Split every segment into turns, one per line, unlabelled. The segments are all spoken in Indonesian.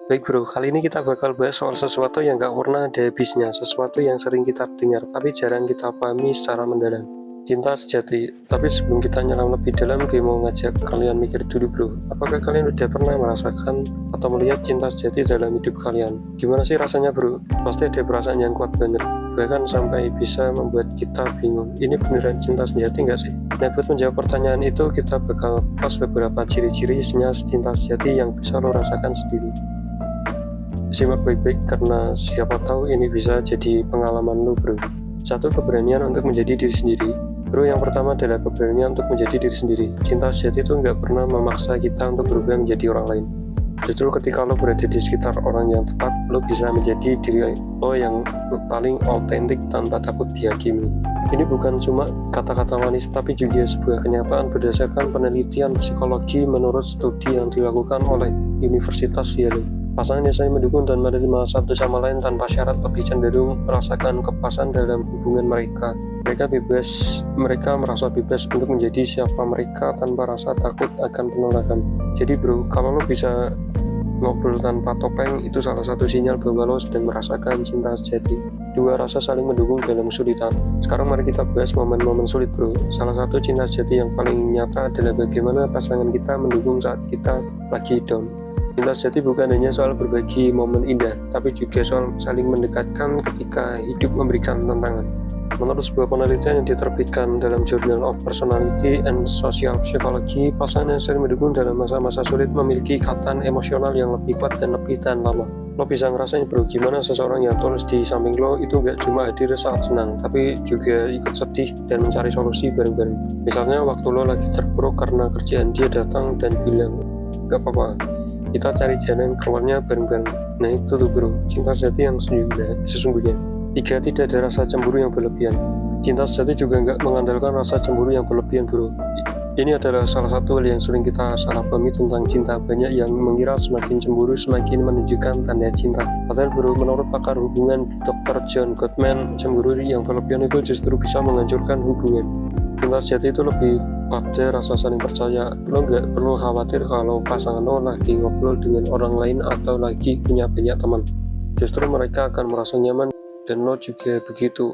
Baik bro, kali ini kita bakal bahas soal sesuatu yang gak pernah ada habisnya, sesuatu yang sering kita dengar tapi jarang kita pahami secara mendalam. Cinta sejati. Tapi sebelum kita nyelam lebih dalam, gue mau ngajak kalian mikir dulu bro. Apakah kalian udah pernah merasakan atau melihat cinta sejati dalam hidup kalian? Gimana sih rasanya bro? Pasti ada perasaan yang kuat banget, bahkan sampai bisa membuat kita bingung. Ini beneran cinta sejati nggak sih? Nah, buat menjawab pertanyaan itu, kita bakal pas beberapa ciri-ciri sinyal cinta sejati yang bisa lo rasakan sendiri. Simak baik-baik karena siapa tahu ini bisa jadi pengalaman lo bro. 1. Keberanian untuk menjadi diri sendiri. Bro, yang pertama adalah keberanian untuk menjadi diri sendiri. Cinta sejati itu nggak pernah memaksa kita untuk berubah menjadi orang lain. Justru ketika lo berada di sekitar orang yang tepat, lo bisa menjadi diri lo yang paling autentik tanpa takut dihakimi. Ini bukan cuma kata-kata manis, tapi juga sebuah kenyataan berdasarkan penelitian psikologi menurut studi yang dilakukan oleh Universitas Yale. Pasangan yang saling mendukung dan menerima satu sama lain tanpa syarat lebih cenderung merasakan kepuasan dalam hubungan mereka. Mereka merasa bebas untuk menjadi siapa mereka tanpa rasa takut akan penolakan. Jadi bro, kalau lo bisa ngobrol tanpa topeng, itu salah satu sinyal bahwa lo sedang merasakan cinta sejati. 2. Rasa saling mendukung dalam kesulitan. Sekarang mari kita bahas momen-momen sulit bro. Salah satu cinta sejati yang paling nyata adalah bagaimana pasangan kita mendukung saat kita lagi down. Cinta sejati bukan hanya soal berbagi momen indah, tapi juga soal saling mendekatkan ketika hidup memberikan tantangan. Menurut sebuah penelitian yang diterbitkan dalam Journal of Personality and Social Psychology, pasangan yang saling mendukung dalam masa-masa sulit memiliki ikatan emosional yang lebih kuat dan lebih tahan lama. Lo bisa ngerasain bro, gimana seseorang yang tulus di samping lo itu gak cuma hadir saat senang, tapi juga ikut sedih dan mencari solusi bareng-bareng. Misalnya waktu lo lagi terpuruk karena kerjaan, dia datang dan bilang, gak apa-apa, kita cari jalan keluarnya bareng-bareng. Nah itu tuh bro, cinta sejati yang sesungguhnya. 3. Tidak ada rasa cemburu yang berlebihan. Cinta sejati juga nggak mengandalkan rasa cemburu yang berlebihan bro. Ini adalah salah satu hal yang sering kita salah pahami tentang cinta. Banyak yang mengira semakin cemburu semakin menunjukkan tanda cinta. Padahal bro, menurut pakar hubungan Dr. John Gottman, cemburu yang berlebihan itu justru bisa menghancurkan hubungan. Cinta sejati itu lebih pada rasa saling percaya. Lo nggak perlu khawatir kalau pasangan lo lagi ngobrol dengan orang lain atau lagi punya banyak teman. Justru mereka akan merasa nyaman dan lo juga begitu.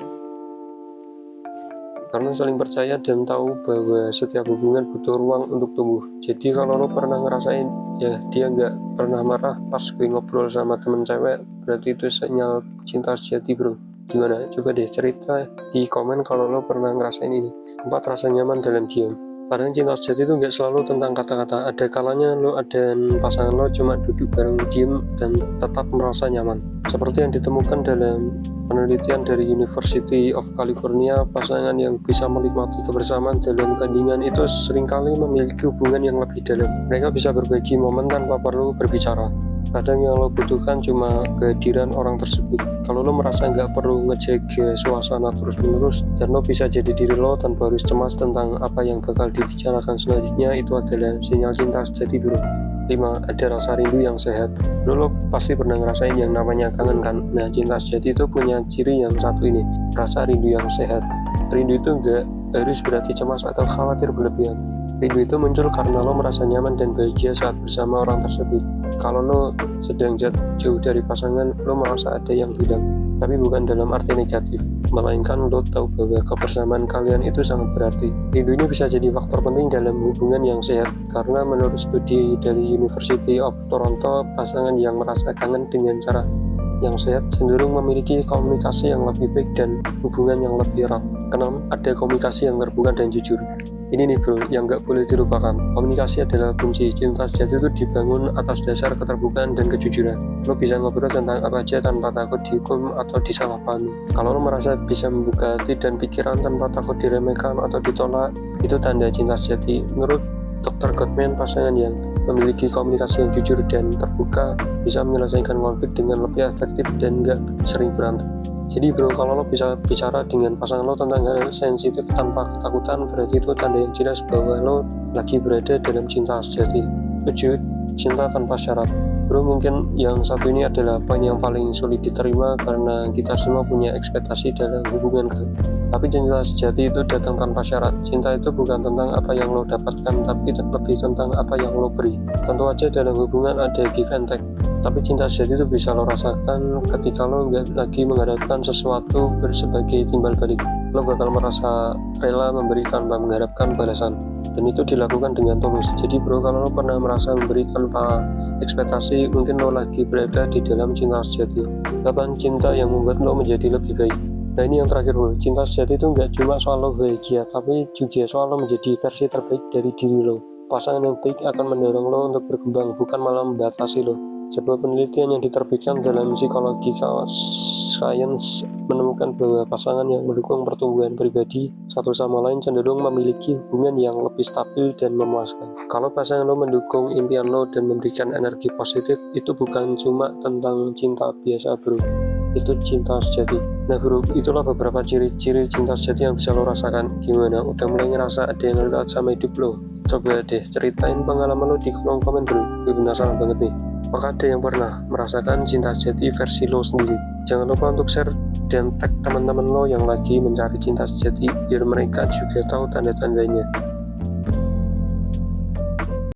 Karena saling percaya dan tahu bahwa setiap hubungan butuh ruang untuk tumbuh. Jadi kalau lo pernah ngerasain ya dia nggak pernah marah pas gue ngobrol sama temen cewek, berarti itu sinyal cinta sejati bro. Gimana? Coba deh cerita di komen kalau lo pernah ngerasain ini. 4. Rasa nyaman dalam diam. Padahal cinta sejati itu nggak selalu tentang kata-kata. Ada kalanya lo dan pasangan lo cuma duduk bareng diem dan tetap merasa nyaman. Seperti yang ditemukan dalam penelitian dari University of California, pasangan yang bisa menikmati kebersamaan dalam kandungan itu seringkali memiliki hubungan yang lebih dalam. Mereka bisa berbagi momen tanpa perlu berbicara. Kadang yang lo butuhkan cuma kehadiran orang tersebut. Kalau lo merasa nggak perlu ngejaga suasana terus-menerus dan lo bisa jadi diri lo tanpa harus cemas tentang apa yang bakal dibicarakan selanjutnya, itu adalah sinyal cinta sejati bro. 5. Ada rasa rindu yang sehat. Lo pasti pernah ngerasain yang namanya kangen kan? Nah, cinta sejati itu punya ciri yang satu ini, rasa rindu yang sehat. Rindu itu nggak harus berarti cemas atau khawatir berlebihan. Rindu itu muncul karena lo merasa nyaman dan bahagia saat bersama orang tersebut. Kalau lo sedang jauh dari pasangan, lo merasa ada yang hilang, tapi bukan dalam arti negatif, melainkan lo tahu bahwa kebersamaan kalian itu sangat berarti. Rindu ini bisa jadi faktor penting dalam hubungan yang sehat, karena menurut studi dari University of Toronto, pasangan yang merasa kangen dengan cara yang sehat cenderung memiliki komunikasi yang lebih baik dan hubungan yang lebih erat. 6. Ada komunikasi yang terbuka dan jujur. Ini nih bro, yang gak boleh dilupakan. Komunikasi adalah kunci. Cinta sejati itu dibangun atas dasar keterbukaan dan kejujuran. Lo bisa ngobrol tentang apa aja tanpa takut dihukum atau disalahpahami. Kalau lo merasa bisa membuka hati dan pikiran tanpa takut diremehkan atau ditolak, itu tanda cinta sejati. Menurut Dr. Gottman, pasangan yang memiliki komunikasi yang jujur dan terbuka bisa menyelesaikan konflik dengan lebih efektif dan gak sering berantem. Jadi bro, kalau lo bisa bicara dengan pasangan lo tentang hal sensitif tanpa ketakutan, berarti itu tanda yang jelas bahwa lo lagi berada dalam cinta sejati. 7. Cinta tanpa syarat. Bro, mungkin yang satu ini adalah poin yang paling sulit diterima karena kita semua punya ekspektasi dalam hubungan kan. Tapi cinta sejati itu datang tanpa syarat. Cinta itu bukan tentang apa yang lo dapatkan, tapi lebih tentang apa yang lo beri. Tentu aja dalam hubungan ada give and take. Tapi cinta sejati itu bisa lo rasakan ketika lo nggak lagi mengharapkan sesuatu sebagai timbal balik. Lo bakal merasa rela memberi tanpa mengharapkan balasan, dan itu dilakukan dengan tulus. Jadi bro, kalau lo pernah merasa memberi tanpa ekspektasi, mungkin lo lagi berada di dalam cinta sejati. Kapan cinta yang membuat lo menjadi lebih baik? Nah ini yang terakhir bro, cinta sejati itu nggak cuma soal lo bahagia, tapi juga soal lo menjadi versi terbaik dari diri lo. Pasangan yang baik akan mendorong lo untuk berkembang, bukan malah membatasi lo. Sebuah penelitian yang diterbitkan dalam psikologi sains menemukan bahwa pasangan yang mendukung pertumbuhan pribadi satu sama lain cenderung memiliki hubungan yang lebih stabil dan memuaskan. Kalau pasangan lo mendukung impian lo dan memberikan energi positif, itu bukan cuma tentang cinta biasa bro, itu cinta sejati. Nah bro, itulah beberapa ciri-ciri cinta sejati yang bisa lo rasakan. Gimana? Udah mulai ngerasa ada yang relate sama hidup lo? Coba deh ceritain pengalaman lo di kolom komen bro, gue penasaran banget nih. Apakah ada yang pernah merasakan cinta sejati versi lo sendiri? Jangan lupa untuk share dan tag teman-teman lo yang lagi mencari cinta sejati, biar mereka juga tahu tanda-tandanya.